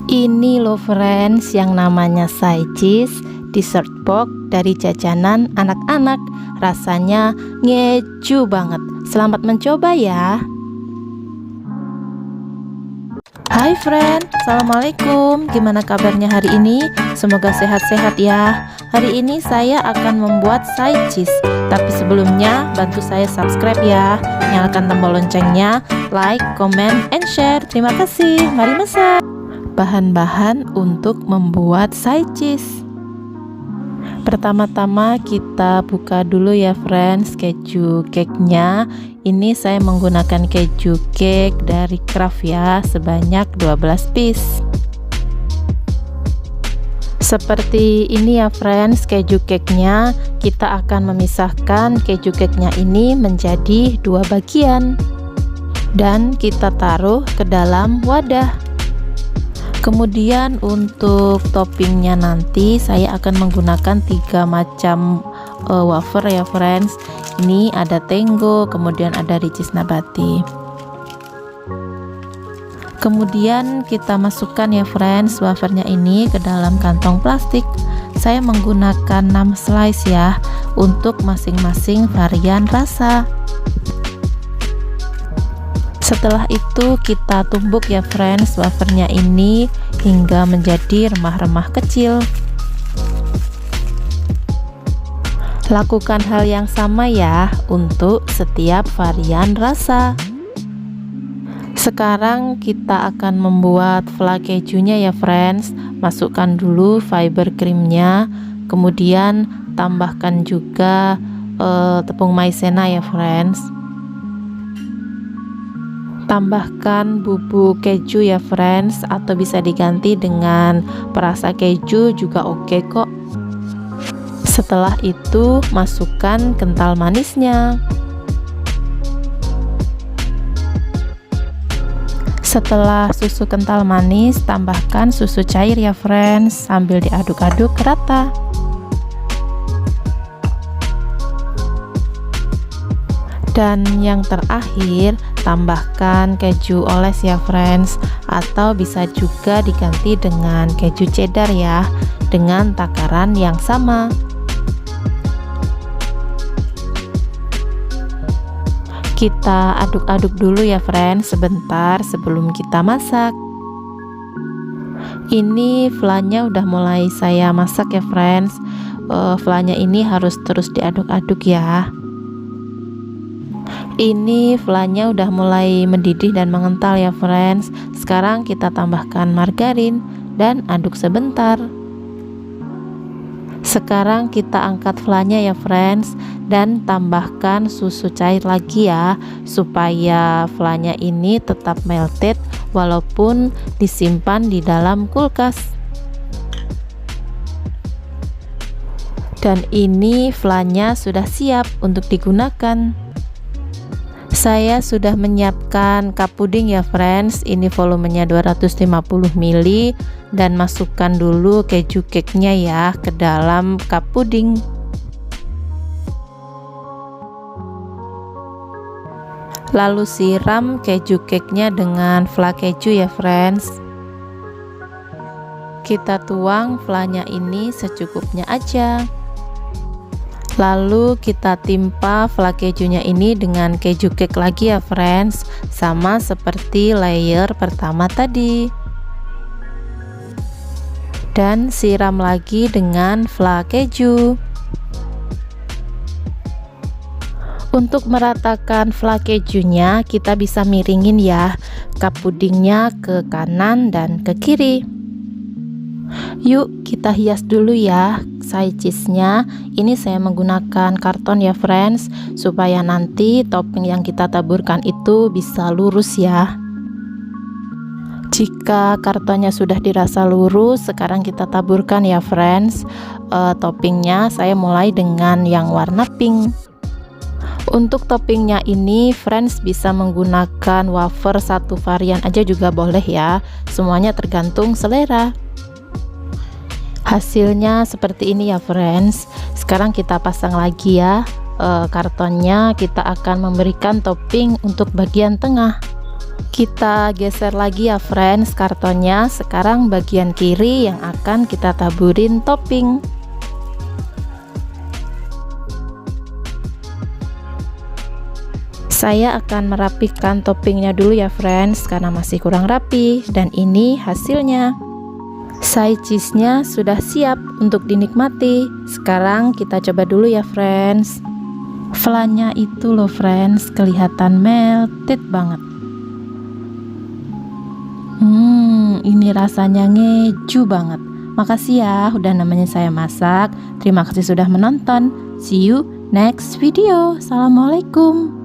Ini loh friends, yang namanya Saichis dessert box dari jajanan anak-anak. Rasanya ngeju banget. Selamat mencoba ya. Hai friend, assalamualaikum. Gimana kabarnya hari ini? Semoga sehat-sehat ya. Hari ini saya akan membuat Saichis. Tapi sebelumnya bantu saya subscribe ya. Nyalakan tombol loncengnya, like, comment, and share. Terima kasih. Mari masak. Bahan-bahan untuk membuat Saichis. Pertama-tama kita buka dulu ya friends keju cake-nya. Ini saya menggunakan keju cake dari Craft ya, sebanyak 12 piece. Seperti ini ya friends keju cake-nya. Kita akan memisahkan keju cake-nya ini menjadi 2 bagian dan kita taruh ke dalam wadah. Kemudian untuk toppingnya nanti saya akan menggunakan 3 macam wafer ya friends. Ini ada Tenggo, kemudian ada Ricis Nabati. Kemudian kita masukkan ya friends wafernya ini ke dalam kantong plastik. Saya menggunakan 6 slice ya untuk masing-masing varian rasa. Setelah itu kita tumbuk ya friends wafernya ini hingga menjadi remah-remah kecil. Lakukan hal yang sama ya untuk setiap varian rasa. Sekarang kita akan membuat flan kejunya ya friends. Masukkan dulu fiber creamnya, kemudian tambahkan juga tepung maizena ya friends. Tambahkan bubuk keju ya friends, atau bisa diganti dengan perasa keju juga oke kok. Setelah itu masukkan kental manisnya. Setelah susu kental manis, tambahkan susu cair ya friends, sambil diaduk-aduk rata. Dan yang terakhir, tambahkan keju oles ya friends, atau bisa juga diganti dengan keju cheddar ya, dengan takaran yang sama. Kita aduk-aduk dulu ya friends sebentar sebelum kita masak. Ini flannya udah mulai saya masak ya friends. Flannya ini harus terus diaduk-aduk ya. Ini flannya udah mulai mendidih dan mengental ya friends. Sekarang kita tambahkan margarin dan aduk sebentar. Sekarang kita angkat flannya ya friends, dan tambahkan susu cair lagi ya, supaya flannya ini tetap melted walaupun disimpan di dalam kulkas. Dan ini flannya sudah siap untuk digunakan. Saya sudah menyiapkan cup puding ya friends. Ini volumenya 250 ml, dan masukkan dulu keju cake-nya ya ke dalam cup puding. Lalu siram keju cake-nya dengan flan keju ya friends. Kita tuang flannya ini secukupnya aja. Lalu kita timpa flan kejunya ini dengan keju cake lagi ya friends, sama seperti layer pertama tadi. Dan siram lagi dengan flan keju. Untuk meratakan flan kejunya, kita bisa miringin ya cup pudingnya ke kanan dan ke kiri. Yuk kita hias dulu ya Saichis-nya. Ini saya menggunakan karton ya friends, supaya nanti topping yang kita taburkan itu bisa lurus ya. Jika kartonnya sudah dirasa lurus, sekarang kita taburkan ya friends. Toppingnya saya mulai dengan yang warna pink. Untuk toppingnya ini friends bisa menggunakan wafer satu varian aja juga boleh ya, semuanya tergantung selera. Hasilnya seperti ini ya friends. Sekarang kita pasang lagi ya kartonnya. Kita akan memberikan topping untuk bagian tengah. Kita geser lagi ya friends kartonnya. Sekarang bagian kiri yang akan kita taburin topping. Saya akan merapikan toppingnya dulu ya friends, karena masih kurang rapi. Dan ini hasilnya. Side cheese-nya sudah siap untuk dinikmati. Sekarang kita coba dulu ya friends. Flannya itu loh friends, kelihatan melted banget. Ini rasanya ngeju banget. Makasih ya udah nemenin saya masak. Terima kasih sudah menonton. See you next video. Assalamualaikum.